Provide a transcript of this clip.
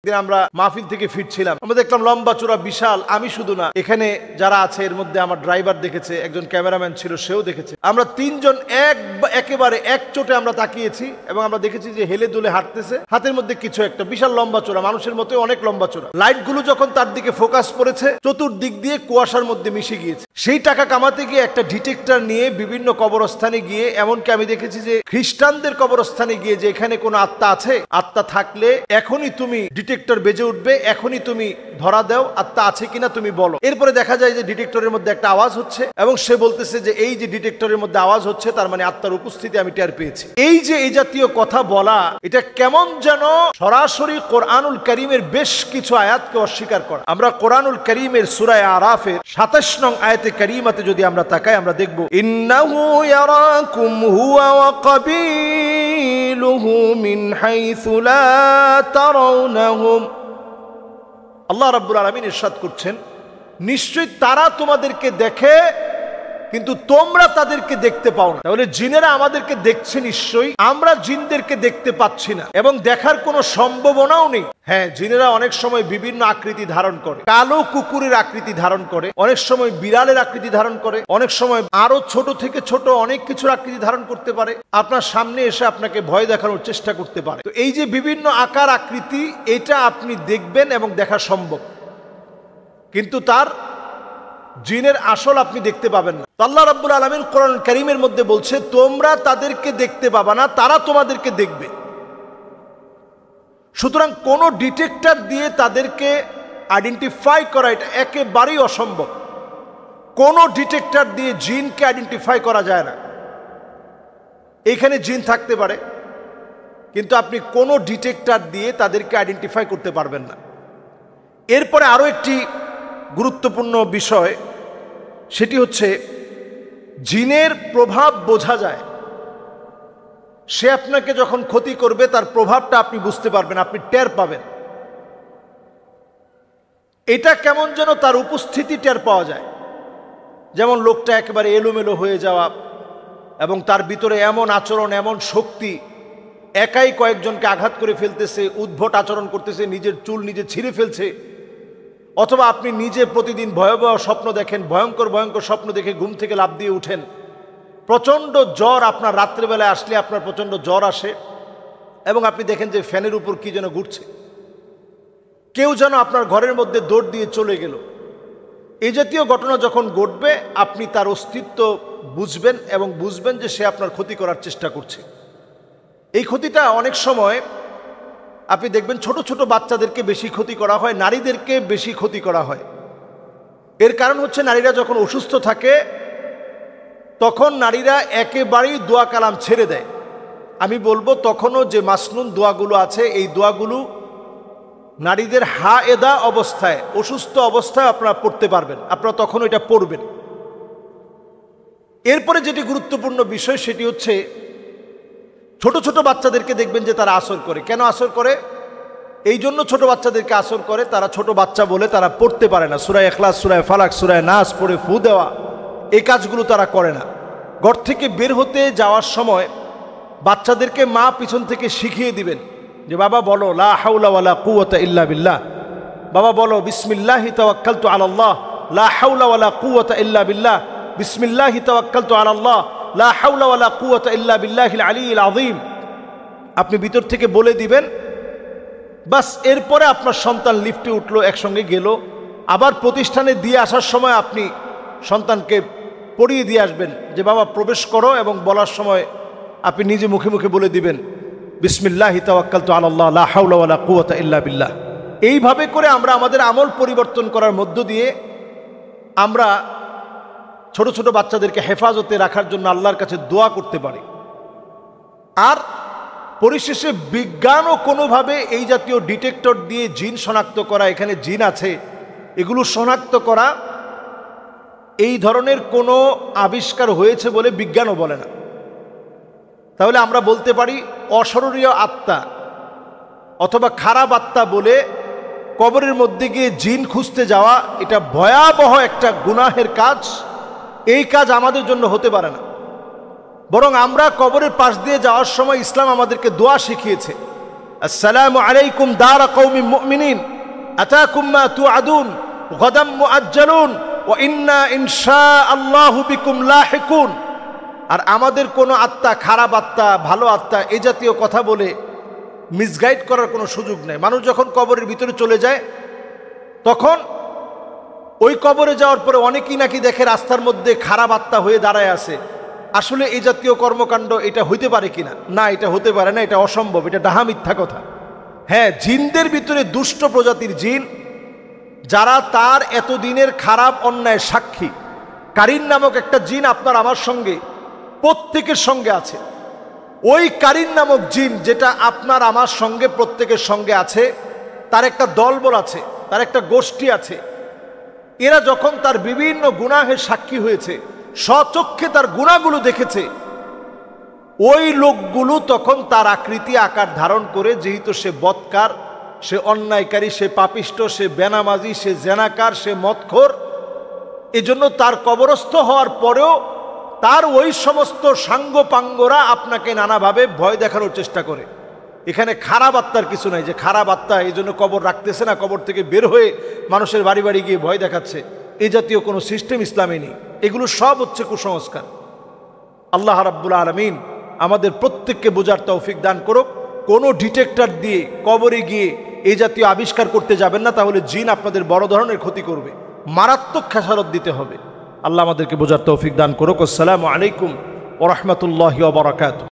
আমরা মাহফিল থেকে ফিরছিলাম, আমরা দেখলাম লম্বা চূড়া বিশাল, আমি শুধু না, এখানে যারা আছে এর মধ্যে আমার ড্রাইভার দেখেছে, একজন ক্যামেরাম্যান ছিল সেও দেখেছে, আমরা তিনজন একেবারে এক চোটে আমরা তাকিয়েছি এবং আমরা দেখেছি যে হেলে দুলে হাঁটতেছে, হাতের মধ্যে কিছু একটা বিশাল লম্বা চূড়া, মানুষের মতো অনেক লম্বা চূড়া। লাইট গুলো যখন তার দিকে ফোকাস করেছে চতুর্দিক দিয়ে কুয়াশার মধ্যে মিশে গিয়েছে। সেই টাকা কামাতে গিয়ে একটা ডিটেক্টর নিয়ে বিভিন্ন কবরস্থানে গিয়ে, এমনকি আমি দেখেছি যে খ্রিস্টানদের কবরস্থানে গিয়ে, যে এখানে কোনো আত্মা আছে, আত্মা থাকলে এখনই তুমি ডিটেক্টর বেজে উঠবে, এখনই তুমি ধরা দাও আত্মা আছে কিনা তুমি বলো। এরপরে দেখা যায় যে ডিটেক্টরের মধ্যে একটা আওয়াজ হচ্ছে এবং সে বলতেছে যে এই যে ডিটেক্টরের মধ্যে আওয়াজ হচ্ছে তার মানে আত্মার উপস্থিতি আমি টের পেয়েছি। এই যে এই জাতীয় কথা বলা, এটা কেমন যেন সরাসরি কোরআনুল কারীমের বেশ কিছু আয়াতকে অস্বীকার করা। আমরা কোরআনুল কারীমের সূরা আরাফের ২৭ নং আয়াতে কারীমাতে যদি আমরা তাকাই, আমরা দেখব ইন্নাহু ইয়ারাকুম হুয়া ওয়া কাবিলুহু মিন হাইসু লা তারাউনাহুম। আল্লাহ রাব্বুল আলামিন ইরশাদ করছেন, নিশ্চয়ই তারা তোমাদেরকে দেখে কিন্তু তোমরা তাদেরকে দেখতে পাও না। তাহলে জিনেরা আমাদেরকে দেখছে নিশ্চয়ই, আমরা জিনদেরকে দেখতে পাচ্ছি না এবং দেখার কোনো সম্ভাবনাও নেই। হ্যাঁ, জিনেরা অনেক সময় বিভিন্ন আকৃতি ধারণ করে, কালো কুকুরের আকৃতি ধারণ করে, অনেক সময় বিড়ালের আকৃতি ধারণ করে, অনেক সময় আরো ছোট থেকে ছোট অনেক কিছুর আকৃতি ধারণ করতে পারে, আপনার সামনে এসে আপনাকে ভয় দেখানোর চেষ্টা করতে পারে। তো এই যে বিভিন্ন আকার আকৃতি, এটা আপনি দেখবেন এবং দেখা সম্ভব, কিন্তু তার জিনের আসল আপনি দেখতে পাবেন না। আল্লাহ রাব্বুল আলামিন কোরআন কারীমের মধ্যে বলছে তোমরা তাদেরকে দেখতে পাবা না, তারা তোমাদেরকে দেখবে। সুতরাং কোন ডিটেক্টর দিয়ে তাদেরকে আইডেন্টিফাই করা এটা একেবারেই অসম্ভব। কোন ডিটেক্টর দিয়ে জিনকে আইডেন্টিফাই করা যায় না। এখানে জিন থাকতে পারে, কিন্তু আপনি কোন ডিটেক্টর দিয়ে তাদেরকে আইডেন্টিফাই করতে পারবেন না। এরপরে আরো একটি গুরুত্বপূর্ণ বিষয়, সেটি হচ্ছে জিনের প্রভাব বোঝা যায়। সে আপনাকে যখন ক্ষতি করবে তার প্রভাবটা আপনি বুঝতে পারবেন, আপনি টের পাবেন। এটা কেমন যেন তার উপস্থিতি টের পাওয়া যায়। যেমন লোকটা একেবারে এলোমেলো হয়ে যাওয়া এবং তার ভিতরে এমন আচরণ, এমন শক্তি, একাই কয়েকজনকে আঘাত করে ফেলতেছে, উদ্ভট আচরণ করতেছে, নিজের চুল নিজে ছিঁড়ে ফেলছে। অথবা আপনি নিজে প্রতিদিন ভয়াবহ স্বপ্ন দেখেন, ভয়ঙ্কর ভয়ঙ্কর স্বপ্ন দেখে ঘুম থেকে লাফ দিয়ে উঠেন, প্রচণ্ড জ্বর, আপনার রাত্রেবেলায় আসলে আপনার প্রচণ্ড জ্বর আসে এবং আপনি দেখেন যে ফ্যানের উপর কি যেন ঘুরছে, কেউ যেন আপনার ঘরের মধ্যে দৌড় দিয়ে চলে গেল। এই জাতীয় ঘটনা যখন ঘটবে আপনি তার অস্তিত্ব বুঝবেন এবং বুঝবেন যে সে আপনার ক্ষতি করার চেষ্টা করছে। এই ক্ষতিটা অনেক সময় আপনি দেখবেন ছোট ছোট বাচ্চাদেরকে বেশি ক্ষতি করা হয়, নারীদেরকে বেশি ক্ষতি করা হয়। এর কারণ হচ্ছে নারীরা যখন অসুস্থ থাকে তখন নারীরা একেবারেই দোয়া কালাম ছেড়ে দেয়। আমি বলবো তখনও যে মাসনুন দোয়াগুলো আছে, এই দোয়াগুলো নারীদের হায়েদা অবস্থায়, অসুস্থ অবস্থায় আপনারা পড়তে পারবেন, আপনারা তখন এটা পড়বেন। এরপরে যেটি গুরুত্বপূর্ণ বিষয় সেটি হচ্ছে ছোট ছোট বাচ্চাদেরকে দেখবেন যে তারা আসর করে। কেন আসর করে? এই জন্য ছোট বাচ্চাদেরকে আসর করে, তারা ছোট বাচ্চা বলে তারা পড়তে পারে না। সূরা ইখলাস, সূরা ফালাক, সূরা নাস পড়ে ফু দেওয়া, এই কাজগুলো তারা করে না। ঘর থেকে বের হতে যাওয়ার সময় বাচ্চাদেরকে মা পিছন থেকে শিখিয়ে দিবেন যে বাবা বলো লা হাওলা ওয়ালা কুওয়াতা ইল্লা বিল্লাহ, বাবা বলো বিসমিল্লাহি তাওয়াক্কালতু আলাল্লাহ, লা হাওলা ওয়ালা কুওয়াতা ইল্লা বিল্লাহ, বিসমিল্লাহি তাওয়াক্কালতু আলাল্লাহ, লা হাওলা ওয়ালা কুওয়াতা ইল্লা বিল্লাহিল আলিয়্যিল আযীম। আপনি ভিতর থেকে বলে দিবেন, বাস। এরপরে আপনার সন্তান লিফটে উঠলো, একসঙ্গে গেল, আবার প্রতিষ্ঠানে দিয়ে আসার সময় আপনি সন্তানকে পড়িয়ে দিয়ে আসবেন যে বাবা প্রবেশ করো, এবং বলার সময় আপনি নিজে মুখে মুখে বলে দিবেন বিসমিল্লাহি তাওয়াক্কালতু আলাল্লাহ, লা হাওলা ওয়ালা কুওয়াতা ইল্লা বিল্লাহ। এইভাবে করে আমরা আমাদের আমল পরিবর্তন করার মধ্য দিয়ে আমরা ছোট ছোট বাচ্চাদেরকে হেফাজতে রাখার জন্য আল্লাহর কাছে দোয়া করতে পারি। আর পরিশেষে বিজ্ঞানও কোনোভাবে এই জাতীয় ডিটেক্টর দিয়ে জিন শনাক্ত করা, এখানে জিন আছে এগুলো শনাক্ত করা, এই ধরনের কোনো আবিষ্কার হয়েছে বলে বিজ্ঞানও বলে না। তাহলে আমরা বলতে পারি অশরীরীয় আত্মা অথবা খারাপ আত্মা বলে কবরের মধ্যে গিয়ে জিন খুঁজতে যাওয়া, এটা ভয়াবহ একটা গুনাহের কাজ। এই কাজ আমাদের জন্য হতে পারে না। বরং আমরা কবরের পাশ দিয়ে যাওয়ার সময় ইসলাম আমাদেরকে দোয়া শিখিয়েছে আসসালামু আলাইকুম দারা কওমিন মুমিনিন আতাকুম মা তুআদুন গাদাম মুআজ্জালুন ওয়া ইন্না ইনশাআল্লাহু বিকুম লাহিকুন। আর আমাদের কোনো আত্মা, খারাপ আত্মা, ভালো আত্মা, এই জাতীয় কথা বলে মিসগাইড করার কোনো সুযোগ নেই। মানুষ যখন কবরের ভিতরে চলে যায় তখন ওই কবরে যাওয়ার পরে অনেকেই নাকি দেখে রাস্তার মধ্যে খারাপ আত্মা হয়ে দাঁড়ায় আছে। আসলে এই জাতীয় কর্মকাণ্ড এটা হইতে পারে কিনা? না, এটা হতে পারে না, এটা অসম্ভব, এটা ডাহা মিথ্যা কথা। হ্যাঁ, জিনদের ভিতরে দুষ্ট প্রজাতির জিন যারা তার এতদিনের খারাপ অন্যায় সাক্ষী, কারিন নামক একটা জিন আপনার আমার সঙ্গে প্রত্যেকের সঙ্গে আছে। ওই কারিন নামক জিন যেটা আপনার আমার সঙ্গে প্রত্যেকের সঙ্গে আছে, তার একটা দলবল আছে, তার একটা গোষ্ঠী আছে। এরা যখন তার বিভিন্ন গুনাহের সাক্ষী হয়েছে, স্বচক্ষে তার গুনাহগুলো দেখেছে, ওই লোকগুলো তখন তার আকৃতি আকার ধারণ করে, যেহেতু সে বদকার, সে অন্যায়কারী, সে পাপিষ্ট, সে বেনামাজি, সে জেনাকার, সে মদখোর, এজন্য তার কবরস্থ হওয়ার পরেও তার ওই সমস্ত সাঙ্গপাঙ্গরা আপনাকে নানাভাবে ভয় দেখানোর চেষ্টা করে। এখানে খারাপ আত্মার কিছু নাই যে খারাপ আত্মা এই জন্য কবর রাখতেছে না, কবর থেকে বের হয়ে মানুষের বাড়ি বাড়ি গিয়ে ভয় দেখাচ্ছে, এই জাতীয় কোনো সিস্টেম ইসলামে নেই। এগুলো সব হচ্ছে কুসংস্কার। আল্লাহ রাব্বুল আলামিন আমাদের প্রত্যেককে বোঝার তৌফিক দান করুক। কোনো ডিটেক্টর দিয়ে কবরে গিয়ে এই জাতীয় আবিষ্কার করতে যাবেন না, তাহলে জিন আপনাদের বড় ধরনের ক্ষতি করবে, মারাত্মক খেসারত দিতে হবে। আল্লাহ আমাদেরকে বোঝার তৌফিক দান করুক। আসসালামু আলাইকুম ওয়া রাহমাতুল্লাহি ওয়া বারাকাতুহু।